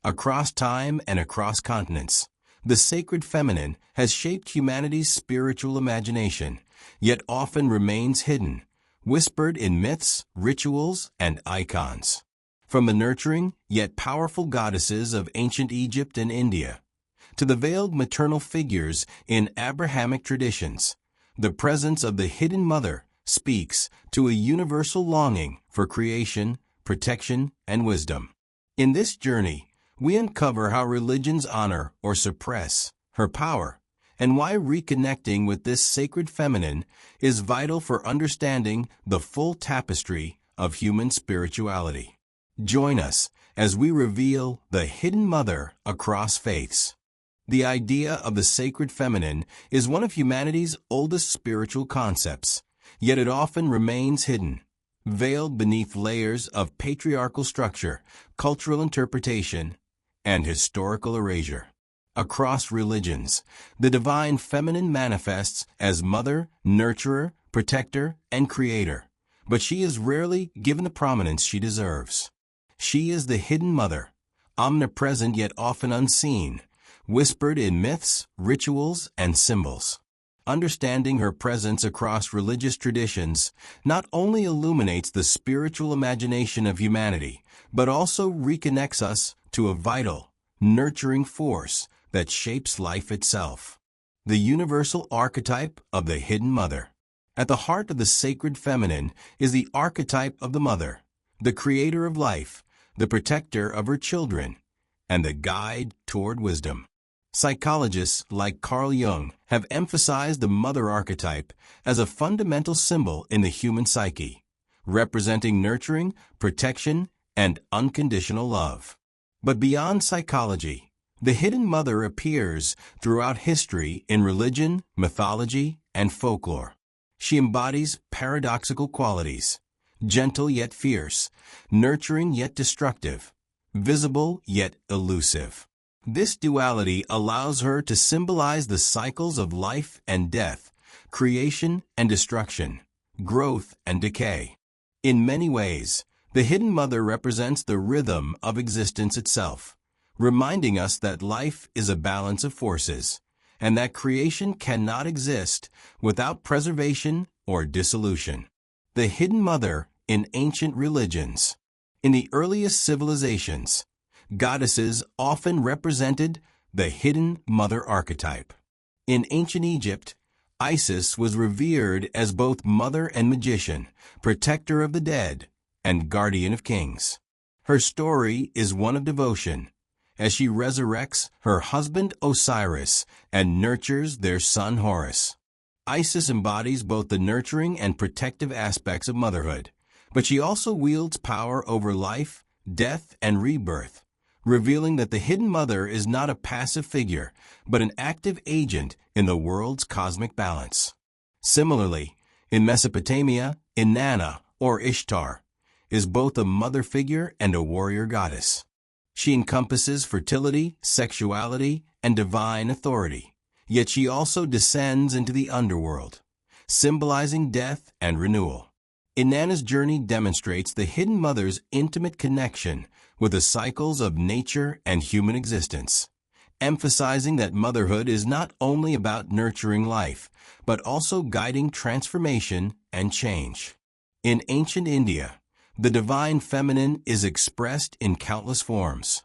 Across time and across continents, the sacred feminine has shaped humanity's spiritual imagination, yet often remains hidden, whispered in myths, rituals, and icons. From the nurturing yet powerful goddesses of ancient Egypt and India, to the veiled maternal figures in Abrahamic traditions, the presence of the hidden mother speaks to a universal longing for creation, protection, and wisdom. In this journey, we uncover how religions honor or suppress her power, and why reconnecting with this sacred feminine is vital for understanding the full tapestry of human spirituality. Join us as we reveal the hidden mother across faiths. The idea of the sacred feminine is one of humanity's oldest spiritual concepts, yet it often remains hidden, veiled beneath layers of patriarchal structure, cultural interpretation, and historical erasure. Across religions, the divine feminine manifests as mother, nurturer, protector, and creator, but she is rarely given the prominence she deserves. She is the hidden mother, omnipresent yet often unseen, whispered in myths, rituals, and symbols. Understanding her presence across religious traditions not only illuminates the spiritual imagination of humanity, but also reconnects us to a vital, nurturing force that shapes life itself. The universal archetype of the hidden mother. At the heart of the sacred feminine is the archetype of the mother, the creator of life, the protector of her children, and the guide toward wisdom. Psychologists like Carl Jung have emphasized the mother archetype as a fundamental symbol in the human psyche, representing nurturing, protection, and unconditional love. But beyond psychology, the hidden mother appears throughout history in religion, mythology, and folklore. She embodies paradoxical qualities, gentle yet fierce, nurturing yet destructive, visible yet elusive. This duality allows her to symbolize the cycles of life and death, creation and destruction, growth and decay. In many ways, the hidden mother represents the rhythm of existence itself, reminding us that life is a balance of forces, and that creation cannot exist without preservation or dissolution. The hidden mother in ancient religions. In the earliest civilizations, goddesses often represented the hidden mother archetype. In ancient Egypt, Isis was revered as both mother and magician, protector of the dead, and guardian of kings. Her story is one of devotion, as she resurrects her husband Osiris and nurtures their son Horus. Isis embodies both the nurturing and protective aspects of motherhood, but she also wields power over life, death, and rebirth, revealing that the hidden mother is not a passive figure, but an active agent in the world's cosmic balance. Similarly, in Mesopotamia, Inanna, or Ishtar, is both a mother figure and a warrior goddess. She encompasses fertility, sexuality, and divine authority, yet she also descends into the underworld, symbolizing death and renewal. Inanna's journey demonstrates the hidden mother's intimate connection with the cycles of nature and human existence, emphasizing that motherhood is not only about nurturing life, but also guiding transformation and change. In ancient India, the divine feminine is expressed in countless forms.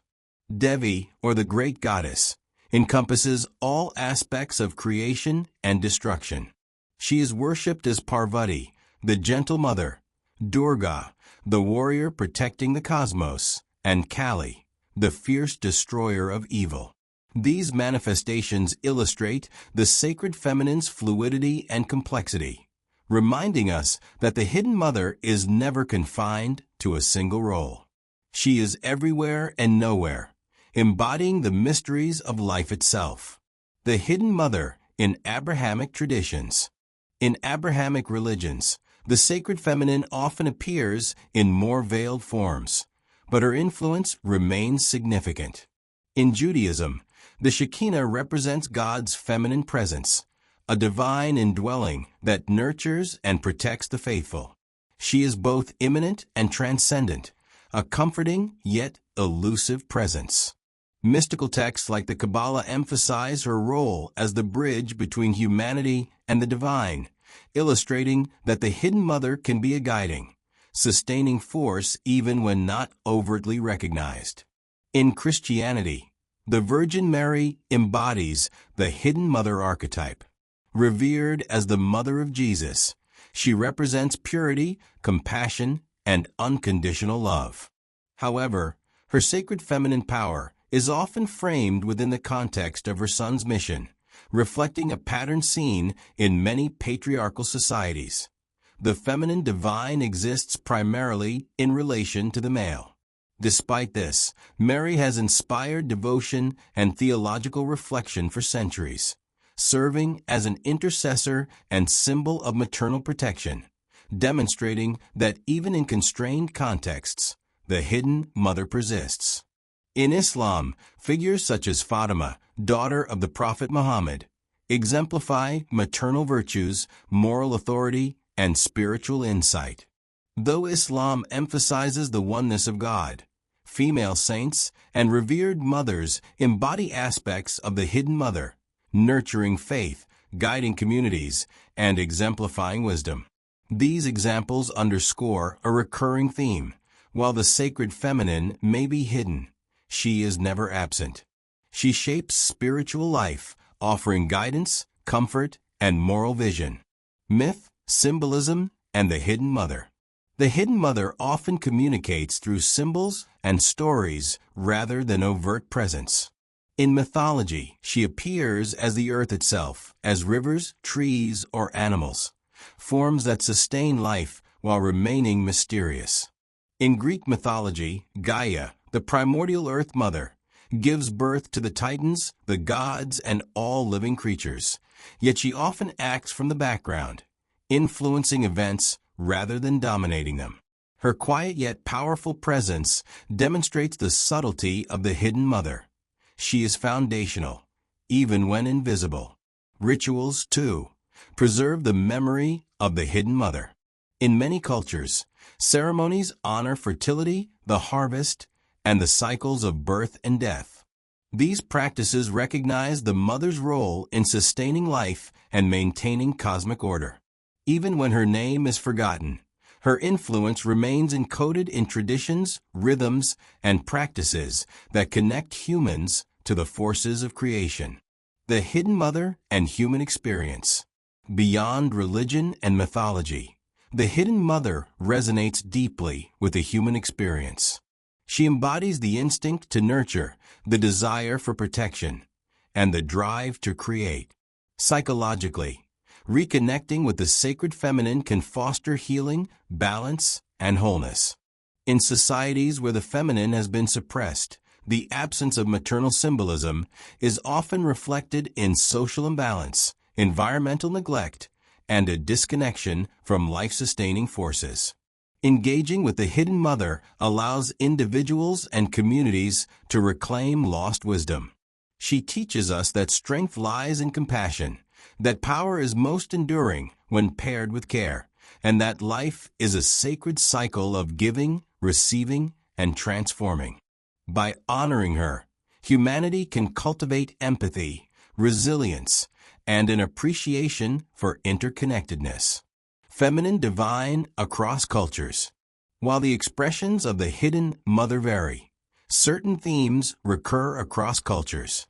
Devi, or the great goddess, encompasses all aspects of creation and destruction. She is worshipped as Parvati, the gentle mother, Durga, the warrior protecting the cosmos, and Kali, the fierce destroyer of evil. These manifestations illustrate the sacred feminine's fluidity and complexity, reminding us that the hidden mother is never confined to a single role. She is everywhere and nowhere, embodying the mysteries of life itself. The hidden mother in Abrahamic traditions. In Abrahamic religions, the sacred feminine often appears in more veiled forms, but her influence remains significant. In Judaism, the Shekinah represents God's feminine presence, a divine indwelling that nurtures and protects the faithful. She is both immanent and transcendent, a comforting yet elusive presence. Mystical texts like the Kabbalah emphasize her role as the bridge between humanity and the divine, illustrating that the hidden mother can be a guiding, sustaining force even when not overtly recognized. In Christianity, the Virgin Mary embodies the hidden mother archetype. Revered as the mother of Jesus, she represents purity, compassion, and unconditional love. However, her sacred feminine power is often framed within the context of her son's mission, reflecting a pattern seen in many patriarchal societies. The feminine divine exists primarily in relation to the male. Despite this, Mary has inspired devotion and theological reflection for centuries, serving as an intercessor and symbol of maternal protection, demonstrating that even in constrained contexts, the hidden mother persists. In Islam, figures such as Fatima, daughter of the Prophet Muhammad, exemplify maternal virtues, moral authority, and spiritual insight. Though Islam emphasizes the oneness of God, female saints and revered mothers embody aspects of the hidden mother, nurturing faith, guiding communities, and exemplifying wisdom. These examples underscore a recurring theme. While the sacred feminine may be hidden, she is never absent. She shapes spiritual life, offering guidance, comfort, and moral vision. Myth, symbolism, and the hidden mother. The hidden mother often communicates through symbols and stories rather than overt presence. In mythology, she appears as the earth itself, as rivers, trees, or animals, forms that sustain life while remaining mysterious. In Greek mythology, Gaia, the primordial earth mother, gives birth to the titans, the gods, and all living creatures, yet she often acts from the background, influencing events rather than dominating them. Her quiet yet powerful presence demonstrates the subtlety of the hidden mother. She is foundational, even when invisible. Rituals, too, preserve the memory of the hidden mother. In many cultures, ceremonies honor fertility, the harvest, and the cycles of birth and death. These practices recognize the mother's role in sustaining life and maintaining cosmic order. Even when her name is forgotten, her influence remains encoded in traditions, rhythms, and practices that connect humans to the forces of creation. The hidden mother and human experience. Beyond religion and mythology, the hidden mother resonates deeply with the human experience. She embodies the instinct to nurture, the desire for protection, and the drive to create. Psychologically, reconnecting with the sacred feminine can foster healing, balance, and wholeness. In societies where the feminine has been suppressed, the absence of maternal symbolism is often reflected in social imbalance, environmental neglect, and a disconnection from life-sustaining forces. Engaging with the hidden mother allows individuals and communities to reclaim lost wisdom. She teaches us that strength lies in compassion, that power is most enduring when paired with care, and that life is a sacred cycle of giving, receiving, and transforming. By honoring her, humanity can cultivate empathy, resilience, and an appreciation for interconnectedness. Feminine divine across cultures. While the expressions of the hidden mother vary, certain themes recur across cultures.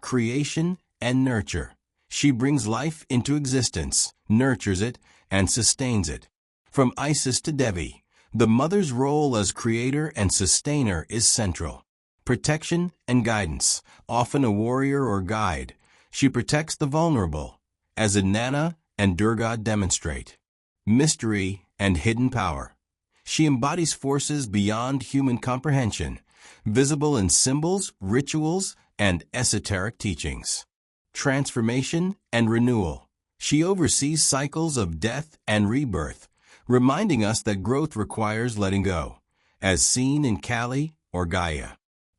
Creation and nurture. She brings life into existence, nurtures it, and sustains it. From Isis to Devi, the mother's role as creator and sustainer is central. Protection and guidance. Often a warrior or guide, she protects the vulnerable, as Inanna and Durga demonstrate. Mystery and hidden power. She embodies forces beyond human comprehension, visible in symbols, rituals, and esoteric teachings. Transformation and renewal. She oversees cycles of death and rebirth, reminding us that growth requires letting go, as seen in Kali or Gaia.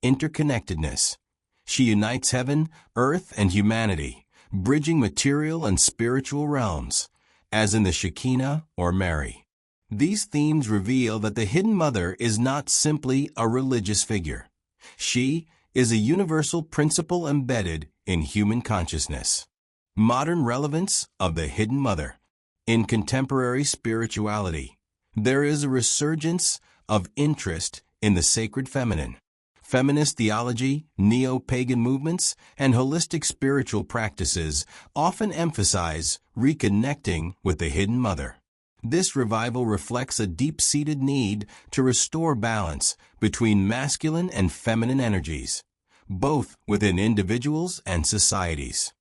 Interconnectedness. She unites heaven, earth, and humanity, bridging material and spiritual realms, as in the Shekinah or Mary. These themes reveal that the hidden mother is not simply a religious figure. She is a universal principle embedded in human consciousness. Modern relevance of the Hidden Mother. In contemporary spirituality, there is a resurgence of interest in the sacred feminine. Feminist theology, neo-pagan movements, and holistic spiritual practices often emphasize reconnecting with the Hidden Mother. This revival reflects a deep-seated need to restore balance between masculine and feminine energies, both within individuals and societies.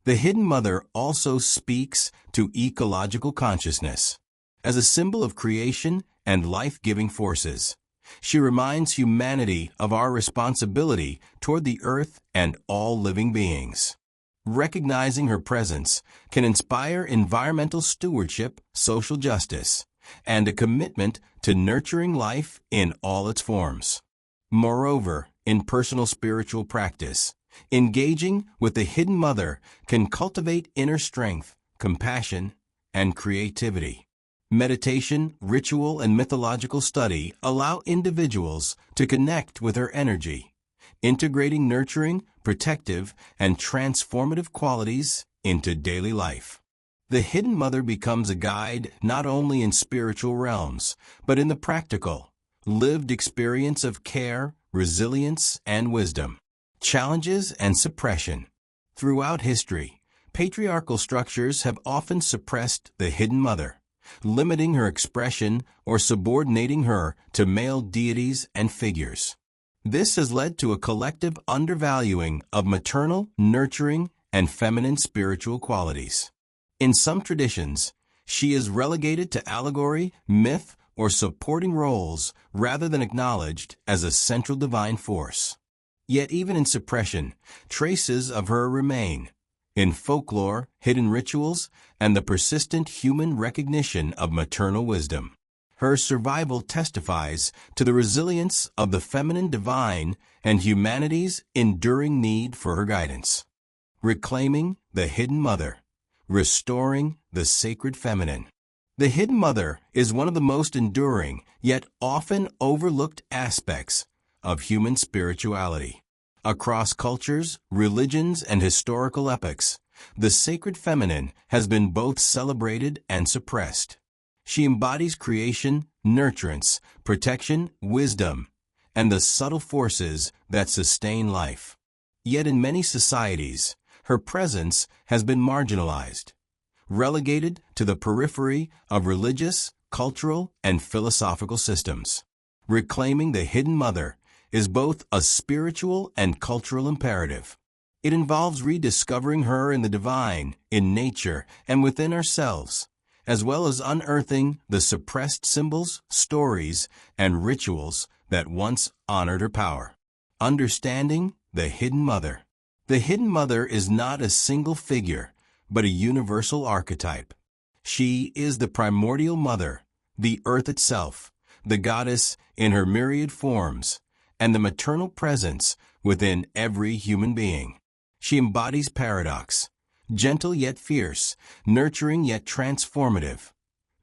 The Hidden Mother also speaks to ecological consciousness. As a symbol of creation and life-giving forces, she reminds humanity of our responsibility toward the earth and all living beings. Recognizing her presence can inspire environmental stewardship, social justice, and a commitment to nurturing life in all its forms. Moreover, in personal spiritual practice, engaging with the Hidden Mother can cultivate inner strength, compassion, and creativity. Meditation, ritual, and mythological study allow individuals to connect with her energy, integrating nurturing, protective, and transformative qualities into daily life. The Hidden Mother becomes a guide not only in spiritual realms, but in the practical, lived experience of care, resilience, and wisdom. Challenges and suppression. Throughout history, patriarchal structures have often suppressed the Hidden Mother, limiting her expression or subordinating her to male deities and figures. This has led to a collective undervaluing of maternal, nurturing, and feminine spiritual qualities. In some traditions, she is relegated to allegory, myth, or supporting roles rather than acknowledged as a central divine force. Yet even in suppression, traces of her remain. In folklore, hidden rituals, and the persistent human recognition of maternal wisdom. Her survival testifies to the resilience of the feminine divine and humanity's enduring need for her guidance. Reclaiming the Hidden Mother. Restoring the sacred feminine. The Hidden Mother is one of the most enduring, yet often overlooked aspects of human spirituality. Across cultures, religions, and historical epochs, the sacred feminine has been both celebrated and suppressed. She embodies creation, nurturance, protection, wisdom, and the subtle forces that sustain life. Yet in many societies, her presence has been marginalized, relegated to the periphery of religious, cultural, and philosophical systems. Reclaiming the Hidden Mother is both a spiritual and cultural imperative. It involves rediscovering her in the divine, in nature, and within ourselves, as well as unearthing the suppressed symbols, stories, and rituals that once honored her power. Understanding the Hidden Mother. The Hidden Mother is not a single figure, but a universal archetype. She is the primordial mother, the earth itself, the goddess in her myriad forms, and the maternal presence within every human being. She embodies paradox, gentle yet fierce, nurturing yet transformative,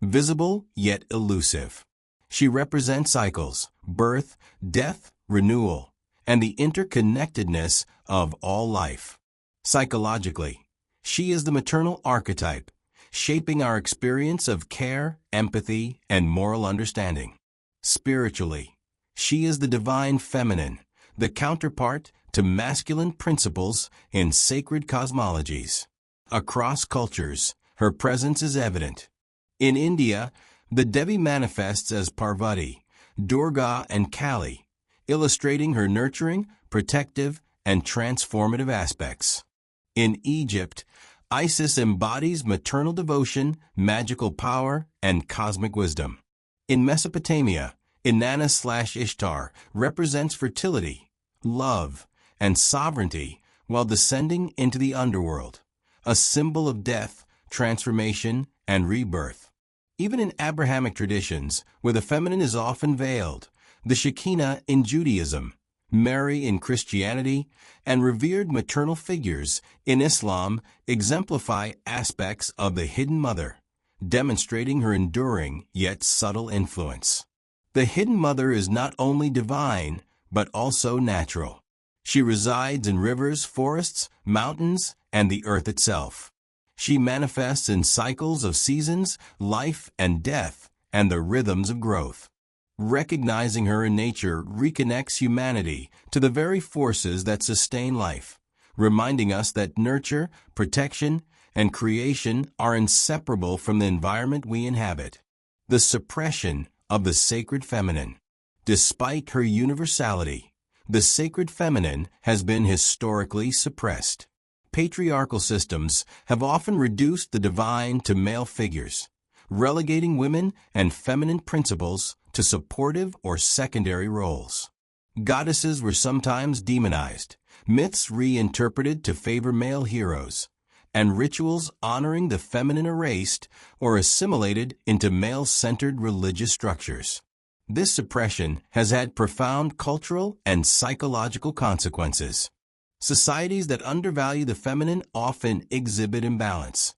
visible yet elusive. She represents cycles, birth, death, renewal, and the interconnectedness of all life. Psychologically, she is the maternal archetype, shaping our experience of care, empathy, and moral understanding. Spiritually, she is the divine feminine, the counterpart to masculine principles in sacred cosmologies. Across cultures, her presence is evident. In India, the Devi manifests as Parvati, Durga, and Kali, illustrating her nurturing, protective, and transformative aspects. In Egypt, Isis embodies maternal devotion, magical power, and cosmic wisdom. In Mesopotamia, Inanna/Ishtar represents fertility, love, and sovereignty while descending into the underworld, a symbol of death, transformation, and rebirth. Even in Abrahamic traditions, where the feminine is often veiled, the Shekinah in Judaism, Mary in Christianity, and revered maternal figures in Islam exemplify aspects of the Hidden Mother, demonstrating her enduring yet subtle influence. The Hidden Mother is not only divine, but also natural. She resides in rivers, forests, mountains, and the earth itself. She manifests in cycles of seasons, life and death, and the rhythms of growth. Recognizing her in nature reconnects humanity to the very forces that sustain life, reminding us that nurture, protection, and creation are inseparable from the environment we inhabit. The suppression of the sacred feminine. Despite her universality, the sacred feminine has been historically suppressed. Patriarchal systems have often reduced the divine to male figures, relegating women and feminine principles to supportive or secondary roles. Goddesses were sometimes demonized, myths reinterpreted to favor male heroes, and rituals honoring the feminine erased or assimilated into male-centered religious structures. This suppression has had profound cultural and psychological consequences. Societies that undervalue the feminine often exhibit imbalance.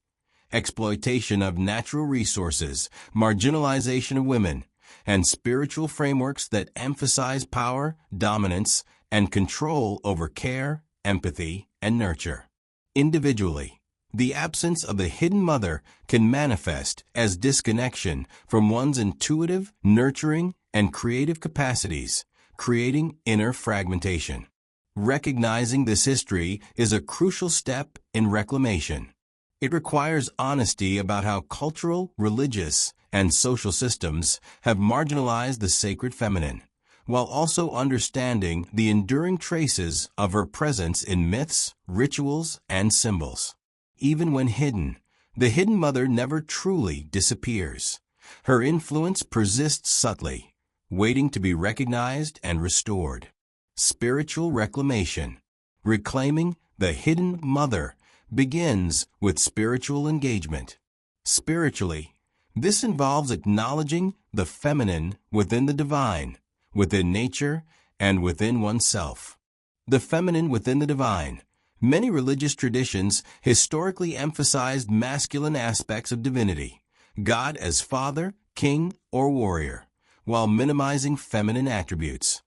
Exploitation of natural resources, marginalization of women, and spiritual frameworks that emphasize power, dominance, and control over care, empathy, and nurture. Individually, the absence of the hidden mother can manifest as disconnection from one's intuitive, nurturing, and creative capacities, creating inner fragmentation. Recognizing this history is a crucial step in reclamation. It requires honesty about how cultural, religious, and social systems have marginalized the sacred feminine, while also understanding the enduring traces of her presence in myths, rituals, and symbols. Even when hidden, the hidden mother never truly disappears. Her influence persists subtly, waiting to be recognized and restored. Spiritual reclamation. Reclaiming the hidden mother begins with spiritual engagement. Spiritually, this involves acknowledging the feminine within the divine, within nature, and within oneself. The feminine within the divine. Many religious traditions historically emphasized masculine aspects of divinity, God as father, king, or warrior, while minimizing feminine attributes.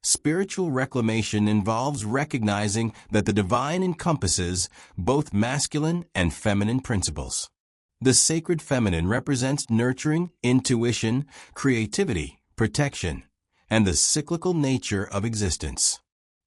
Spiritual reclamation involves recognizing that the divine encompasses both masculine and feminine principles. The sacred feminine represents nurturing, intuition, creativity, protection, and the cyclical nature of existence.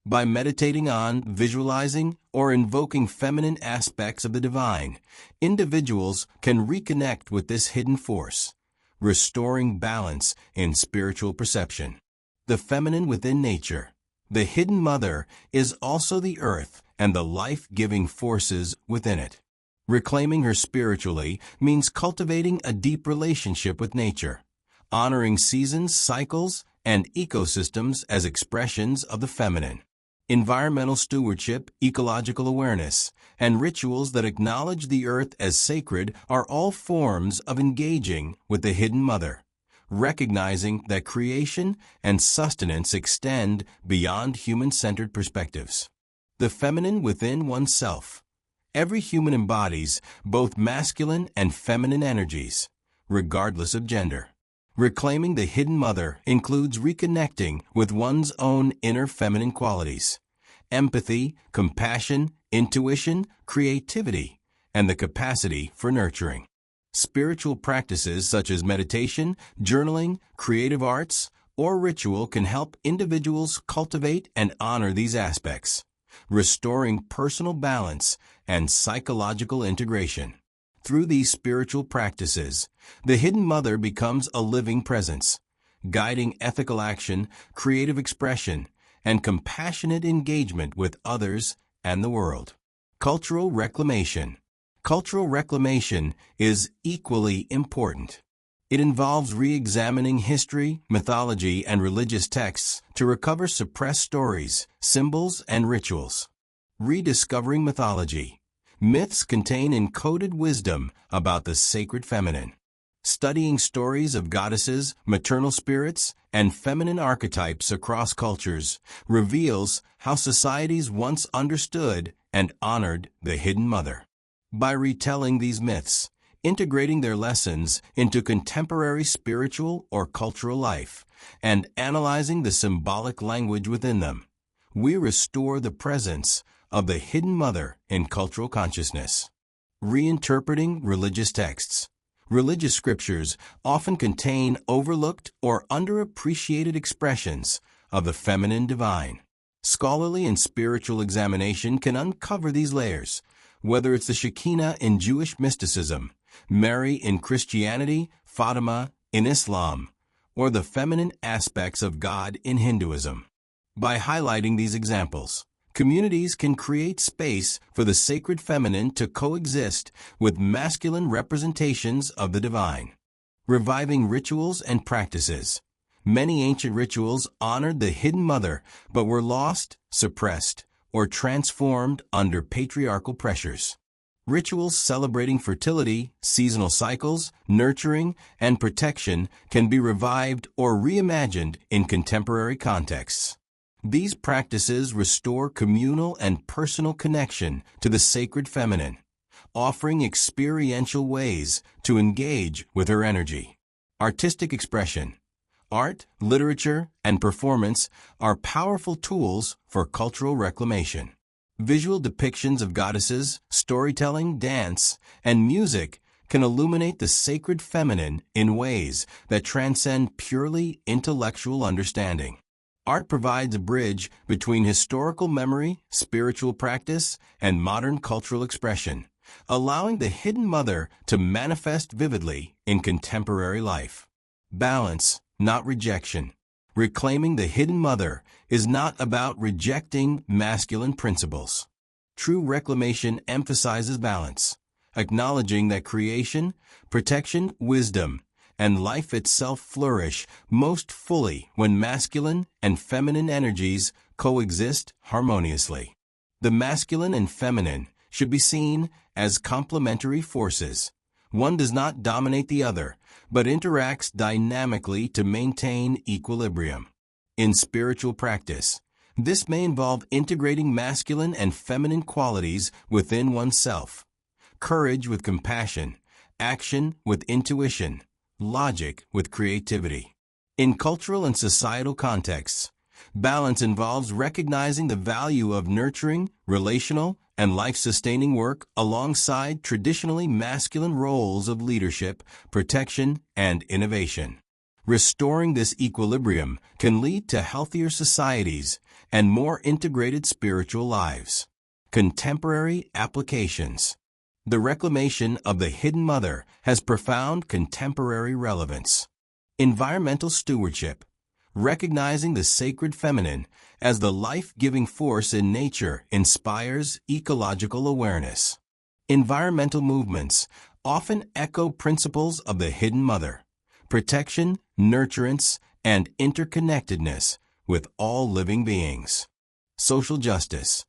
By meditating on, visualizing, or invoking feminine aspects of the divine, individuals can reconnect with this hidden force, restoring balance in spiritual perception. The feminine within nature. The hidden mother is also the earth and the life-giving forces within it. Reclaiming her spiritually means cultivating a deep relationship with nature, honoring seasons, cycles, and ecosystems as expressions of the feminine. Environmental stewardship, ecological awareness, and rituals that acknowledge the earth as sacred are all forms of engaging with the hidden mother, recognizing that creation and sustenance extend beyond human-centered perspectives. The feminine within oneself. Every human embodies both masculine and feminine energies, regardless of gender. Reclaiming the hidden mother includes reconnecting with one's own inner feminine qualities, empathy, compassion, intuition, creativity, and the capacity for nurturing. Spiritual practices such as meditation, journaling, creative arts, or ritual can help individuals cultivate and honor these aspects, restoring personal balance and psychological integration. Through these spiritual practices, the hidden mother becomes a living presence, guiding ethical action, creative expression, and compassionate engagement with others and the world. Cultural reclamation. Cultural reclamation is equally important. It involves re-examining history, mythology, and religious texts to recover suppressed stories, symbols, and rituals. Rediscovering mythology. Myths contain encoded wisdom about the sacred feminine. Studying stories of goddesses, maternal spirits, and feminine archetypes across cultures reveals how societies once understood and honored the hidden mother. By retelling these myths, integrating their lessons into contemporary spiritual or cultural life, and analyzing the symbolic language within them, we restore the presence of the hidden mother in cultural consciousness. Reinterpreting religious texts. Religious scriptures often contain overlooked or underappreciated expressions of the feminine divine. Scholarly and spiritual examination can uncover these layers, whether it's the Shekinah in Jewish mysticism, Mary in Christianity, Fatima in Islam, or the feminine aspects of God in Hinduism. By highlighting these examples, communities can create space for the sacred feminine to coexist with masculine representations of the divine. Reviving rituals and practices. Many ancient rituals honored the hidden mother but were lost, suppressed, or transformed under patriarchal pressures. Rituals celebrating fertility, seasonal cycles, nurturing, and protection can be revived or reimagined in contemporary contexts. These practices restore communal and personal connection to the sacred feminine, offering experiential ways to engage with her energy. Artistic expression. Art, literature, and performance are powerful tools for cultural reclamation. Visual depictions of goddesses, storytelling, dance, and music can illuminate the sacred feminine in ways that transcend purely intellectual understanding. Art provides a bridge between historical memory, spiritual practice, and modern cultural expression, allowing the hidden mother to manifest vividly in contemporary life. Balance, not rejection. Reclaiming the hidden mother is not about rejecting masculine principles. True reclamation emphasizes balance, acknowledging that creation, protection, wisdom, and life itself flourish most fully when masculine and feminine energies coexist harmoniously. The masculine and feminine should be seen as complementary forces. One does not dominate the other, but interacts dynamically to maintain equilibrium. In spiritual practice, this may involve integrating masculine and feminine qualities within oneself, courage with compassion, action with intuition, logic with creativity. In cultural and societal contexts, balance involves recognizing the value of nurturing, relational, and life-sustaining work alongside traditionally masculine roles of leadership, protection, and innovation. Restoring this equilibrium can lead to healthier societies and more integrated spiritual lives. Contemporary applications. The reclamation of the hidden mother has profound contemporary relevance. Environmental stewardship. Recognizing the sacred feminine as the life-giving force in nature inspires ecological awareness. Environmental movements often echo principles of the hidden mother, protection, nurturance, and interconnectedness with all living beings. Social justice.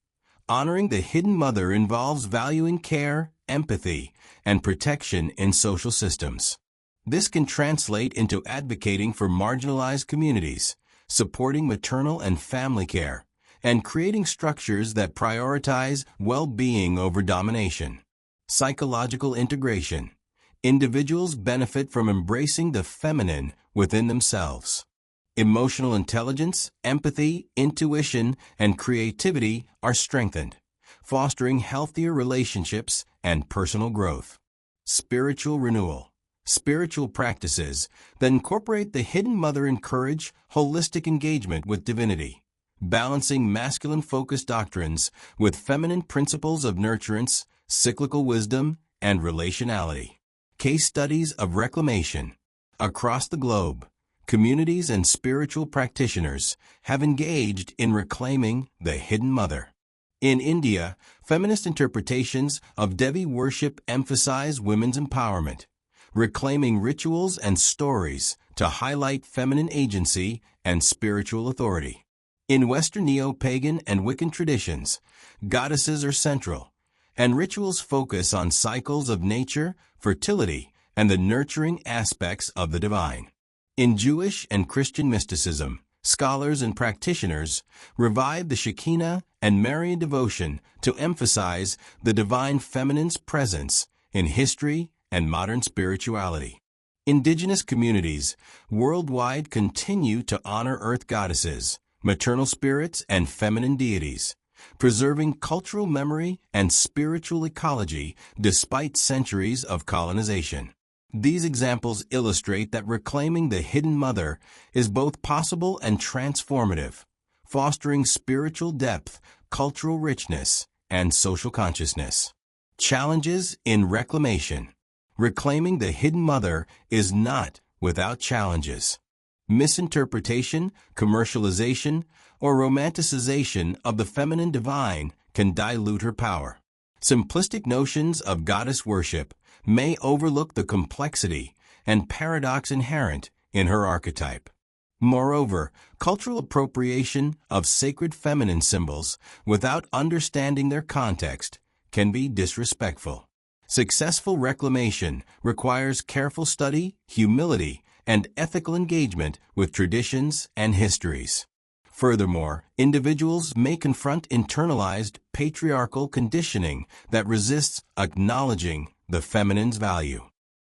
Honoring the hidden mother involves valuing care, empathy, and protection in social systems. This can translate into advocating for marginalized communities, supporting maternal and family care, and creating structures that prioritize well-being over domination. Psychological integration. Individuals benefit from embracing the feminine within themselves. Emotional intelligence, empathy, intuition, and creativity are strengthened, fostering healthier relationships and personal growth. Spiritual renewal. Spiritual practices that incorporate the hidden mother encourage holistic engagement with divinity, balancing masculine-focused doctrines with feminine principles of nurturance, cyclical wisdom, and relationality. Case studies of reclamation. Across the globe, communities and spiritual practitioners have engaged in reclaiming the hidden mother. In India, feminist interpretations of Devi worship emphasize women's empowerment, reclaiming rituals and stories to highlight feminine agency and spiritual authority. In Western neo-pagan and Wiccan traditions, goddesses are central, and rituals focus on cycles of nature, fertility, and the nurturing aspects of the divine. In Jewish and Christian mysticism, scholars and practitioners revive the Shekinah and Marian devotion to emphasize the divine feminine's presence in history and modern spirituality. Indigenous communities worldwide continue to honor earth goddesses, maternal spirits, and feminine deities, preserving cultural memory and spiritual ecology despite centuries of colonization. These examples illustrate that reclaiming the hidden mother is both possible and transformative, fostering spiritual depth, cultural richness, and social consciousness. Challenges in reclamation. Reclaiming the hidden mother is not without challenges. Misinterpretation, commercialization, or romanticization of the feminine divine can dilute her power. Simplistic notions of goddess worship may overlook the complexity and paradox inherent in her archetype. Moreover, cultural appropriation of sacred feminine symbols without understanding their context can be disrespectful. Successful reclamation requires careful study, humility, and ethical engagement with traditions and histories. Furthermore, individuals may confront internalized patriarchal conditioning that resists acknowledging the feminine's value.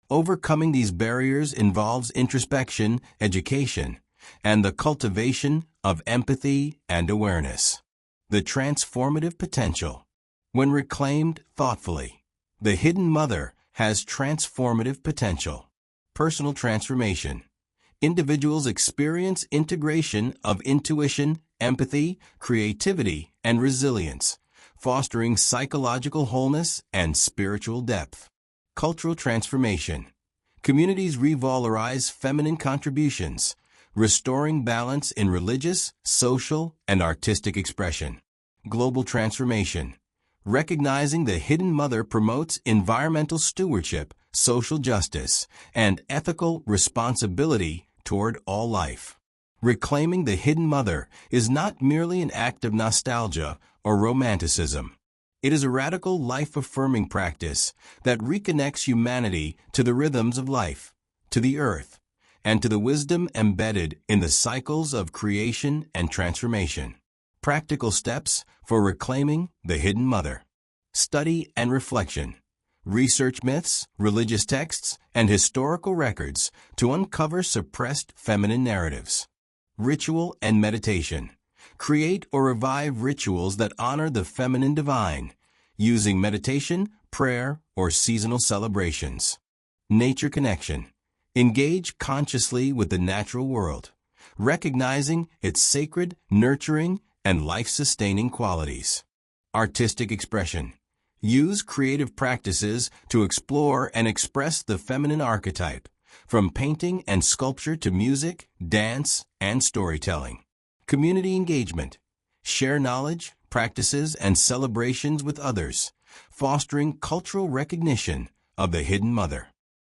Overcoming these barriers involves introspection, education, and the cultivation of empathy and awareness. The transformative potential. When reclaimed thoughtfully, the hidden mother has transformative potential. Personal transformation. Individuals experience integration of intuition, empathy, creativity, and resilience, fostering psychological wholeness and spiritual depth. Cultural transformation. Communities revalorize feminine contributions, restoring balance in religious, social, and artistic expression. Global transformation. Recognizing the hidden mother promotes environmental stewardship, social justice, and ethical responsibility toward all life. Reclaiming the hidden mother is not merely an act of nostalgia or romanticism. It is a radical, life-affirming practice that reconnects humanity to the rhythms of life, to the earth, and to the wisdom embedded in the cycles of creation and transformation. Practical steps for reclaiming the hidden mother. Study and reflection. Research myths, religious texts, and historical records to uncover suppressed feminine narratives. Ritual and meditation. Create or revive rituals that honor the feminine divine, using meditation, prayer, or seasonal celebrations. Nature connection. Engage consciously with the natural world, recognizing its sacred, nurturing, and life-sustaining qualities. Artistic expression. Use creative practices to explore and express the feminine archetype, from painting and sculpture to music, dance, and storytelling. Community engagement. Share knowledge, practices, and celebrations with others, fostering cultural recognition of the hidden mother.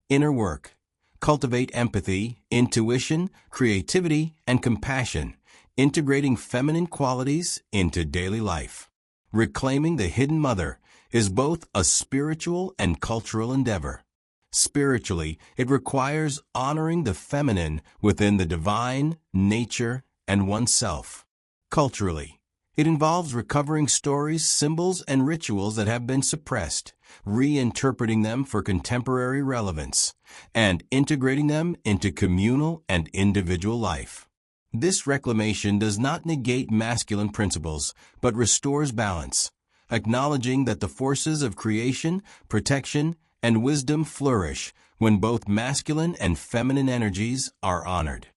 Inner work. Cultivate empathy, intuition, creativity, and compassion, integrating feminine qualities into daily life. Reclaiming the hidden mother is both a spiritual and cultural endeavor. Spiritually, it requires honoring the feminine within the divine, nature, and oneself. Culturally, it involves recovering stories, symbols, and rituals that have been suppressed, reinterpreting them for contemporary relevance, and integrating them into communal and individual life. This reclamation does not negate masculine principles, but restores balance, acknowledging that the forces of creation, protection, and wisdom flourish when both masculine and feminine energies are honored.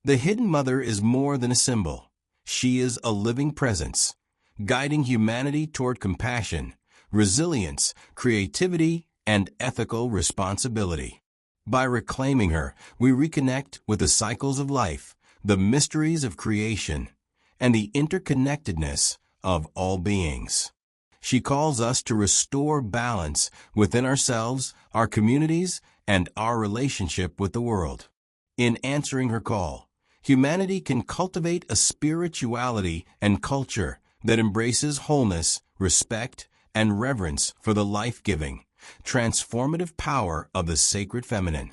The hidden mother is more than a symbol. She is a living presence, guiding humanity toward compassion, resilience, creativity, and ethical responsibility. By reclaiming her, we reconnect with the cycles of life, the mysteries of creation, and the interconnectedness of all beings. She calls us to restore balance within ourselves, our communities, and our relationship with the world. In answering her call, humanity can cultivate a spirituality and culture that embraces wholeness, respect, and reverence for the life-giving, transformative power of the sacred feminine.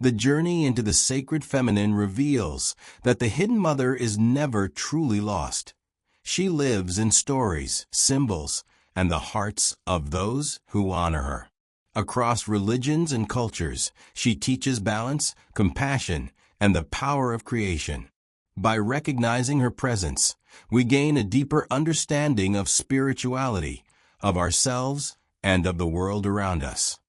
The journey into the sacred feminine reveals that the hidden mother is never truly lost. She lives in stories, symbols, and the hearts of those who honor her. Across religions and cultures, she teaches balance, compassion, and the power of creation. By recognizing her presence, we gain a deeper understanding of spirituality, of ourselves, and of the world around us.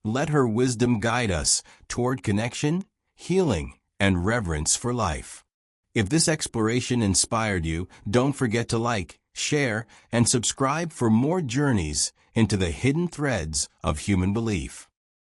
Let her wisdom guide us toward connection, healing, and reverence for life. If this exploration inspired you, don't forget to like, share, and subscribe for more journeys into the hidden threads of human belief.